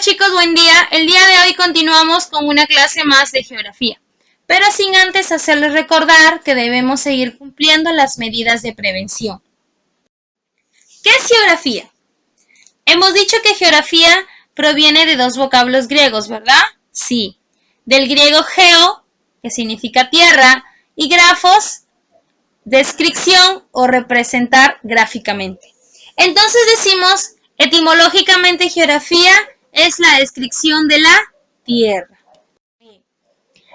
chicos, buen día. El día de hoy continuamos con una clase más de geografía, pero sin antes hacerles recordar que debemos seguir cumpliendo las medidas de prevención. ¿Qué es geografía? Hemos dicho que geografía proviene de dos vocablos griegos, ¿verdad? Sí. Del griego geo, que significa tierra, y grafos, descripción o representar gráficamente. Entonces decimos, etimológicamente geografía es la descripción de la tierra.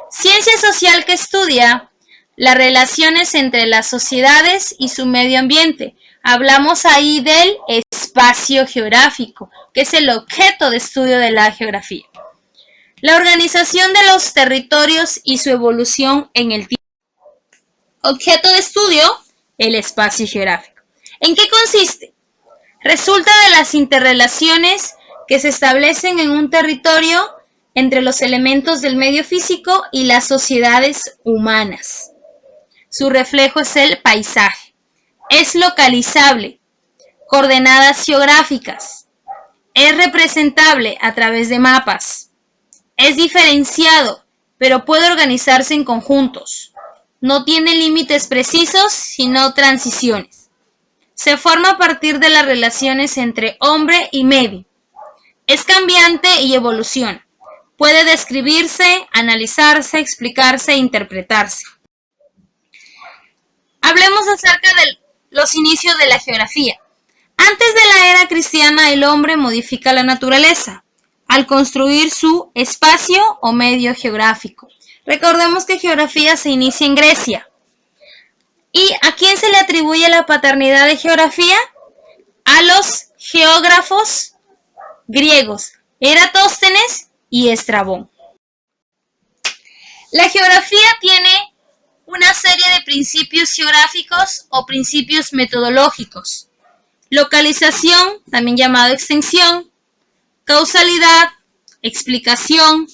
Ciencia social que estudia las relaciones entre las sociedades y su medio ambiente. Hablamos ahí del espacio geográfico, que es el objeto de estudio de la geografía. La organización de los territorios y su evolución en el tiempo. Objeto de estudio, el espacio geográfico. ¿En qué consiste? Resulta de las interrelaciones que se establecen en un territorio entre los elementos del medio físico y las sociedades humanas. Su reflejo es el paisaje. Es localizable, coordenadas geográficas. Es representable a través de mapas. Es diferenciado, pero puede organizarse en conjuntos. No tiene límites precisos, sino transiciones. Se forma a partir de las relaciones entre hombre y medio. Es cambiante y evoluciona. Puede describirse, analizarse, explicarse e interpretarse. Hablemos acerca de los inicios de la geografía. Antes de la era cristiana, el hombre modifica la naturaleza al construir su espacio o medio geográfico. Recordemos que geografía se inicia en Grecia. ¿Y a quién se le atribuye la paternidad de geografía? A los geógrafos griegos, Eratóstenes y Estrabón. La geografía tiene una serie de principios geográficos o principios metodológicos. Localización, también llamado extensión, causalidad, explicación,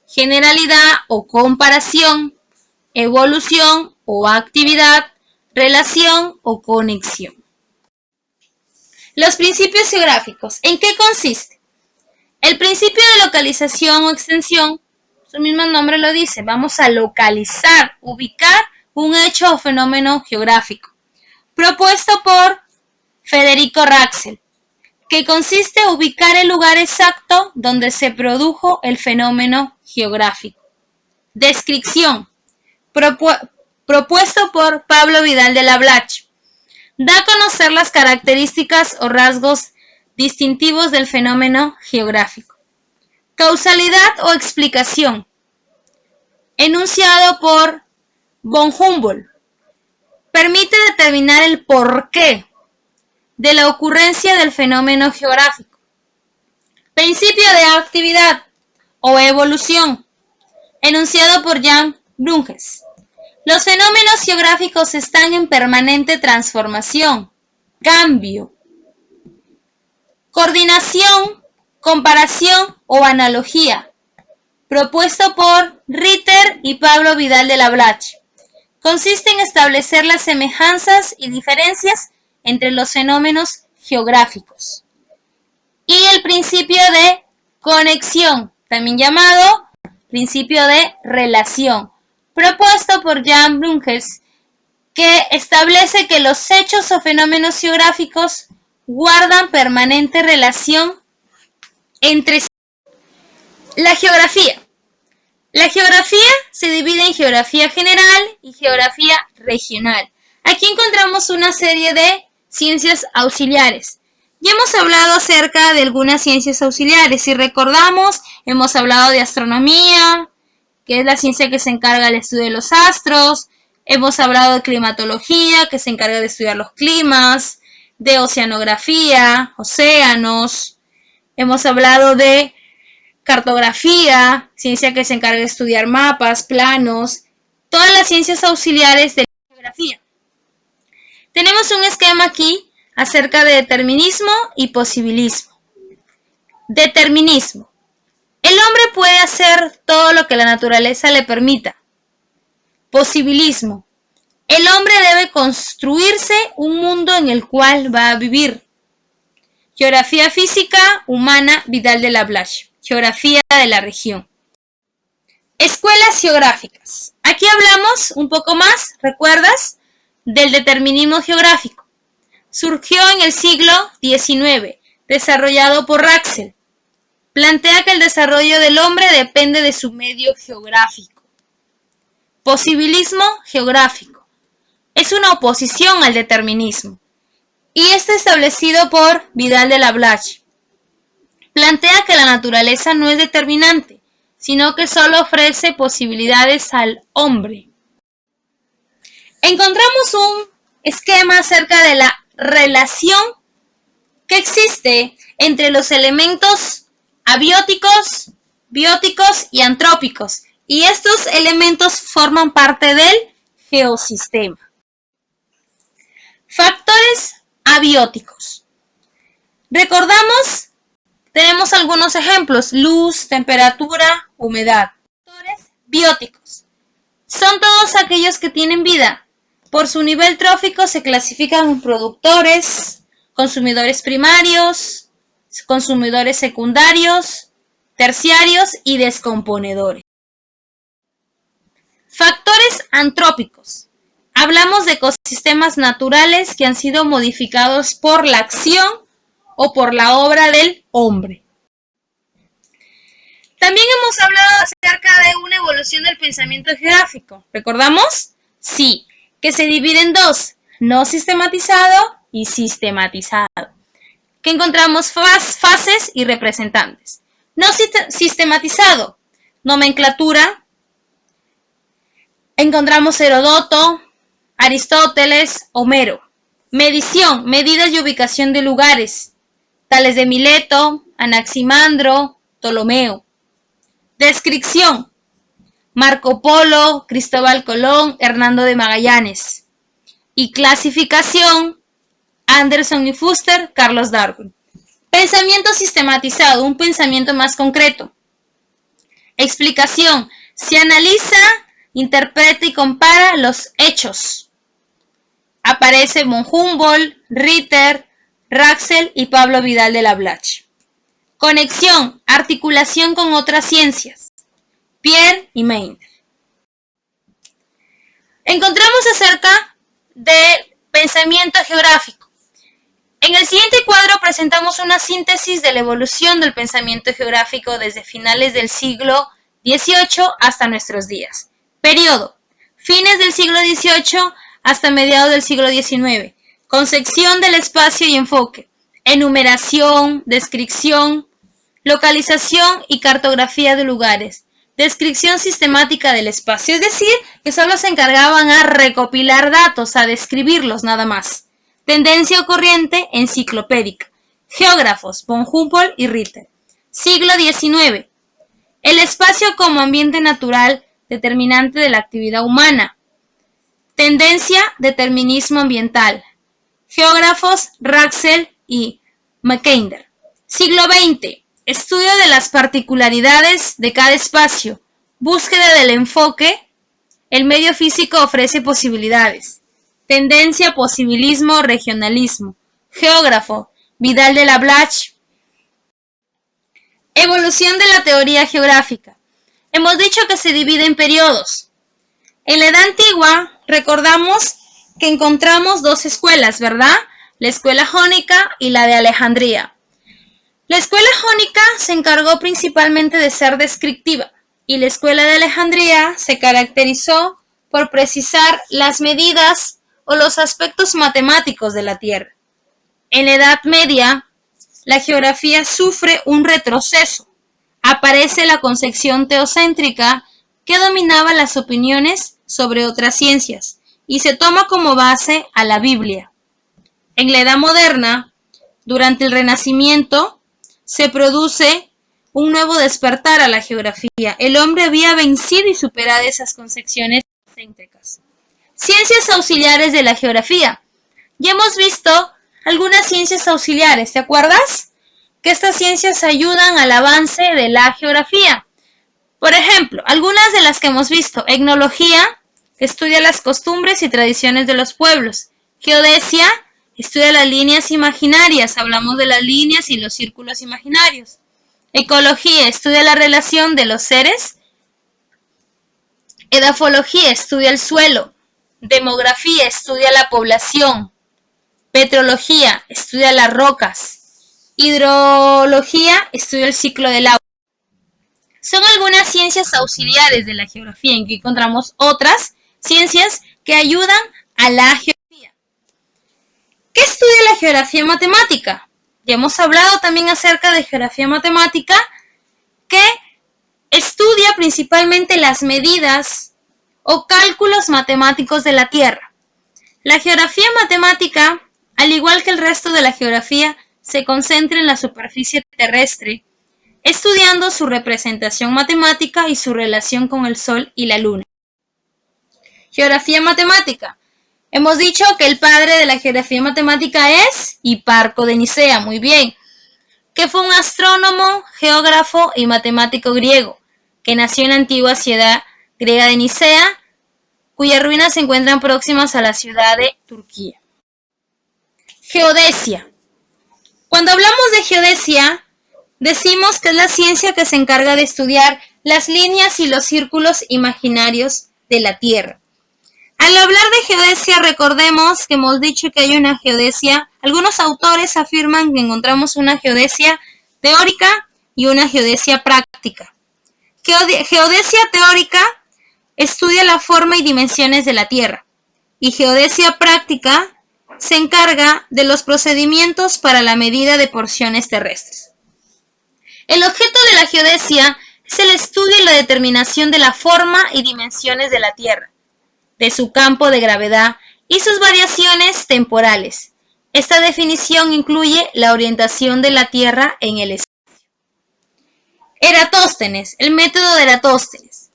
generalidad o comparación, evolución o actividad, relación o conexión. Los principios geográficos, ¿en qué consiste? El principio de localización o extensión, su mismo nombre lo dice, vamos a localizar, ubicar un hecho o fenómeno geográfico, propuesto por Federico Raxel, que consiste en ubicar el lugar exacto donde se produjo el fenómeno geográfico. Descripción, propuesto por Pablo Vidal de la Blache, da a conocer las características o rasgos distintivos del fenómeno geográfico. Causalidad o explicación, enunciado por von Humboldt, permite determinar el porqué de la ocurrencia del fenómeno geográfico. Principio de actividad o evolución, enunciado por Jan Brunges. Los fenómenos geográficos están en permanente transformación, cambio, coordinación, comparación o analogía, propuesto por Ritter y Pablo Vidal de la Blache. Consiste en establecer las semejanzas y diferencias entre los fenómenos geográficos. Y el principio de conexión, también llamado principio de relación, propuesto por Jan Brunges, que establece que los hechos o fenómenos geográficos guardan permanente relación entre sí. La geografía. La geografía se divide en geografía general y geografía regional. Aquí encontramos una serie de ciencias auxiliares. Ya hemos hablado acerca de algunas ciencias auxiliares. Si recordamos, hemos hablado de astronomía, que es la ciencia que se encarga del estudio de los astros. Hemos hablado de climatología, que se encarga de estudiar los climas, de oceanografía, océanos. Hemos hablado de cartografía, ciencia que se encarga de estudiar mapas, planos, todas las ciencias auxiliares de la geografía. Tenemos un esquema aquí acerca de determinismo y posibilismo. Determinismo. El hombre puede hacer todo lo que la naturaleza le permita. Posibilismo. El hombre debe construirse un mundo en el cual va a vivir. Geografía física humana, Vidal de la Blache. geografía de la región. Escuelas geográficas. Aquí hablamos un poco más, ¿recuerdas? Del determinismo geográfico. Surgió en el siglo XIX, desarrollado por Raxel. Plantea que el desarrollo del hombre depende de su medio geográfico. Posibilismo geográfico. Es una oposición al determinismo y está establecido por Vidal de la Blache. Plantea que la naturaleza no es determinante, sino que solo ofrece posibilidades al hombre. Encontramos un esquema acerca de la relación que existe entre los elementos abióticos, bióticos y antrópicos, y estos elementos forman parte del geosistema. Factores abióticos. Recordamos, tenemos algunos ejemplos: luz, temperatura, humedad. Factores bióticos. Son todos aquellos que tienen vida. Por su nivel trófico se clasifican en productores, consumidores primarios, consumidores secundarios, terciarios y descomponedores. Factores antrópicos. Hablamos de ecosistemas naturales que han sido modificados por la acción o por la obra del hombre. También hemos hablado acerca de una evolución del pensamiento geográfico. ¿Recordamos? Sí, que se divide en dos: no sistematizado y sistematizado, que encontramos fases y representantes. No sistematizado, nomenclatura. Encontramos Heródoto, Aristóteles, Homero. Medición, medidas y ubicación de lugares, tales de Mileto, Anaximandro, Ptolomeo. Descripción, Marco Polo, Cristóbal Colón, Hernando de Magallanes. Y clasificación, Anderson y Fuster, Carlos Darwin. Pensamiento sistematizado, un pensamiento más concreto. Explicación, se analiza, interpreta y compara los hechos. Aparece von Humboldt, Ritter, Raxel y Pablo Vidal de la Blache. Conexión, articulación con otras ciencias. Pierre y Meindl. Encontramos acerca del pensamiento geográfico. En el siguiente cuadro presentamos una síntesis de la evolución del pensamiento geográfico desde finales del siglo XVIII hasta nuestros días. Periodo: fines del siglo XVIII hasta mediados del siglo XIX. Concepción del espacio y enfoque. Enumeración, descripción, localización y cartografía de lugares. Descripción sistemática del espacio, es decir, que solo se encargaban a recopilar datos, a describirlos nada más. Tendencia o corriente enciclopédica. Geógrafos, von Humboldt y Ritter. Siglo XIX. El espacio como ambiente natural determinante de la actividad humana. Tendencia, determinismo ambiental. Geógrafos, Raxel y Mackinder. Siglo XX. Estudio de las particularidades de cada espacio. Búsqueda del enfoque. El medio físico ofrece posibilidades. Tendencia, posibilismo, regionalismo. Geógrafo, Vidal de la Blache. Evolución de la teoría geográfica. Hemos dicho que se divide en periodos. En la Edad Antigua, recordamos que encontramos dos escuelas, ¿verdad? La escuela jónica y la de Alejandría. La escuela jónica se encargó principalmente de ser descriptiva y la escuela de Alejandría se caracterizó por precisar las medidas o los aspectos matemáticos de la Tierra. En la Edad Media, la geografía sufre un retroceso. Aparece la concepción teocéntrica que dominaba las opiniones sobre otras ciencias y se toma como base a la Biblia. En la Edad Moderna, durante el Renacimiento, se produce un nuevo despertar a la geografía. El hombre había vencido y superado esas concepciones teocéntricas. Ciencias auxiliares de la geografía. Ya hemos visto algunas ciencias auxiliares, ¿te acuerdas? Que estas ciencias ayudan al avance de la geografía. Por ejemplo, algunas de las que hemos visto: etnología, que estudia las costumbres y tradiciones de los pueblos; geodesia, estudia las líneas imaginarias, hablamos de las líneas y los círculos imaginarios; Ecología estudia la relación de los seres. Edafología estudia el suelo. Demografía estudia la población. Petrología estudia las rocas. Hidrología estudia el ciclo del agua. Son algunas ciencias auxiliares de la geografía, en que encontramos otras ciencias que ayudan a la geografía. ¿Qué estudia la geografía matemática? Ya hemos hablado también acerca de geografía matemática, que estudia principalmente las medidas o cálculos matemáticos de la Tierra. La geografía matemática, al igual que el resto de la geografía, se concentra en la superficie terrestre, estudiando su representación matemática y su relación con el Sol y la Luna. Geografía matemática. Hemos dicho que el padre de la geografía matemática es Hiparco de Nicea, muy bien, que fue un astrónomo, geógrafo y matemático griego, que nació en la antigua ciudad griega de Nicea, cuyas ruinas se encuentran próximas a la ciudad de Turquía. Geodesia. Cuando hablamos de geodesia, decimos que es la ciencia que se encarga de estudiar las líneas y los círculos imaginarios de la Tierra. Al hablar de geodesia, recordemos que hemos dicho que hay una geodesia. Algunos autores afirman que encontramos una geodesia teórica y una geodesia práctica. Geodesia teórica estudia la forma y dimensiones de la Tierra, y geodesia práctica se encarga de los procedimientos para la medida de porciones terrestres. El objeto de la geodesia es el estudio y la determinación de la forma y dimensiones de la Tierra, de su campo de gravedad y sus variaciones temporales. Esta definición incluye la orientación de la Tierra en el espacio. Eratóstenes, el método de Eratóstenes.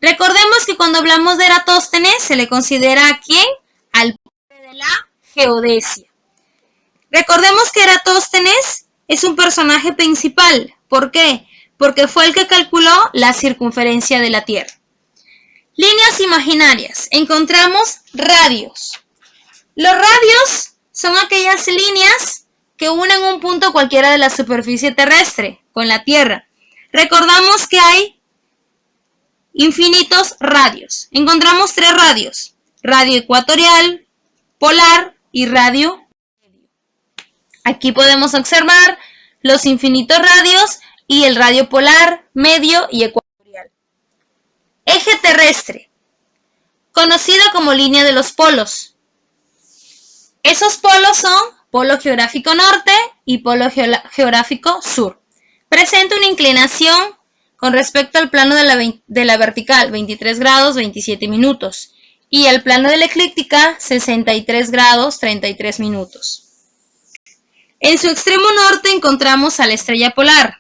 Recordemos que cuando hablamos de Eratóstenes se le considera ¿a quién? Al padre de la geodesia. Recordemos que Eratóstenes es un personaje principal. ¿Por qué? Porque fue el que calculó la circunferencia de la Tierra. Líneas imaginarias. Encontramos radios. Los radios son aquellas líneas que unen un punto cualquiera de la superficie terrestre con la Tierra. Recordamos que hay infinitos radios. Encontramos 3 radios: radio ecuatorial, polar y radio medio. Aquí podemos observar los infinitos radios y el radio polar, medio y ecuatorial. Eje terrestre, conocido como línea de los polos. Esos polos son polo geográfico norte y polo geográfico sur. Presenta una inclinación con respecto al plano de la vertical, 23 grados 27 minutos, y al plano de la eclíptica, 63 grados 33 minutos. En su extremo norte encontramos a la estrella polar,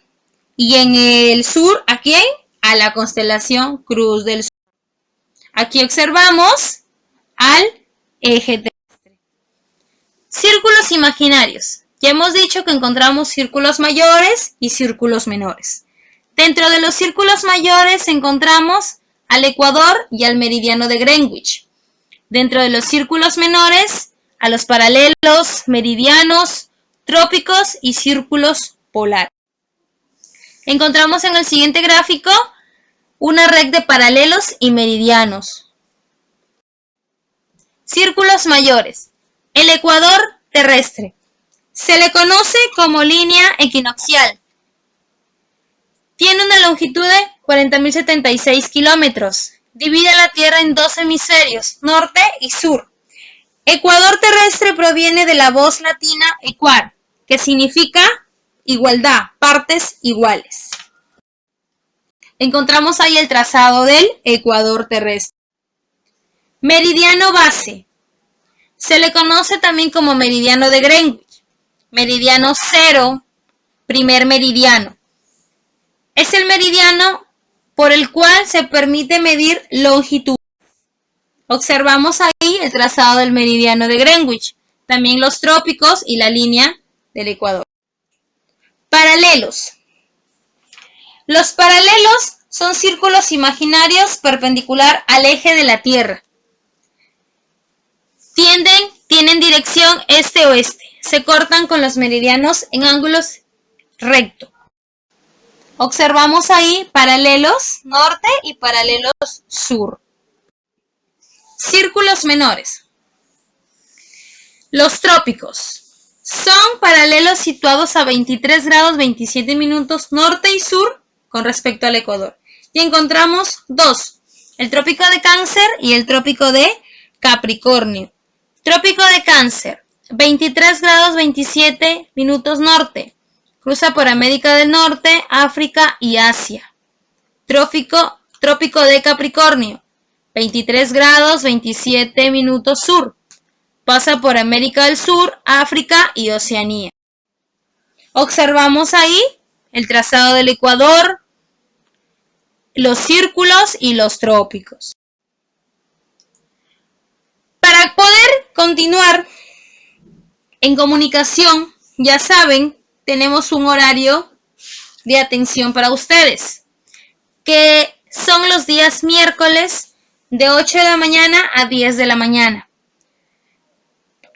y en el sur, ¿a quién? A la constelación Cruz del Sur. Aquí observamos al eje terrestre. Círculos imaginarios. Ya hemos dicho que encontramos círculos mayores y círculos menores. Dentro de los círculos mayores encontramos al ecuador y al meridiano de Greenwich. Dentro de los círculos menores, a los paralelos, meridianos, trópicos y círculos polares. Encontramos en el siguiente gráfico una red de paralelos y meridianos. Círculos mayores. El ecuador terrestre. Se le conoce como línea equinoccial. Tiene una longitud de 40.076 kilómetros. Divide la Tierra en 2 hemisferios, norte y sur. Ecuador terrestre proviene de la voz latina equar, que significa igualdad, partes iguales. Encontramos ahí el trazado del ecuador terrestre. Meridiano base. Se le conoce también como meridiano de Greenwich. Meridiano 0, primer meridiano. Es el meridiano por el cual se permite medir longitud. Observamos ahí el trazado del meridiano de Greenwich, también los trópicos y la línea del Ecuador. Paralelos. Los paralelos son círculos imaginarios perpendicular al eje de la Tierra. Tienen dirección este-oeste. Se cortan con los meridianos en ángulos rectos. Observamos ahí paralelos norte y paralelos sur. Círculos menores. Los trópicos son paralelos situados a 23 grados 27 minutos norte y sur con respecto al Ecuador. Y encontramos dos, el trópico de Cáncer y el trópico de Capricornio. Trópico de Cáncer, 23 grados 27 minutos norte. Cruza por América del Norte, África y Asia. Trópico de Capricornio, 23 grados 27 minutos sur. Pasa por América del Sur, África y Oceanía. Observamos ahí el trazado del Ecuador, los círculos y los trópicos. Para poder continuar en comunicación, ya saben, tenemos un horario de atención para ustedes, que son los días miércoles de 8 de la mañana a 10 de la mañana.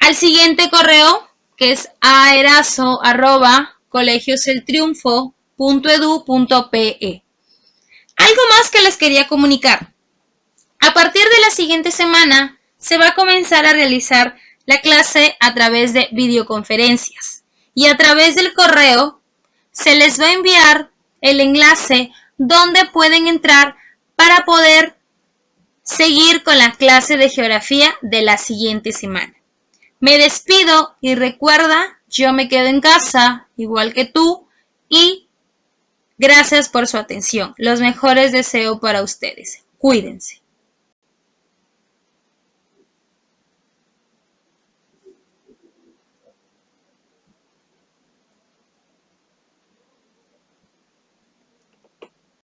Al siguiente correo, que es aerazo@colegioseltriunfo.edu.pe. Algo más que les quería comunicar. A partir de la siguiente semana, se va a comenzar a realizar la clase a través de videoconferencias. Y a través del correo, se les va a enviar el enlace donde pueden entrar para poder seguir con la clase de geografía de la siguiente semana. Me despido y recuerda, yo me quedo en casa, igual que tú, y gracias por su atención. Los mejores deseos para ustedes. Cuídense.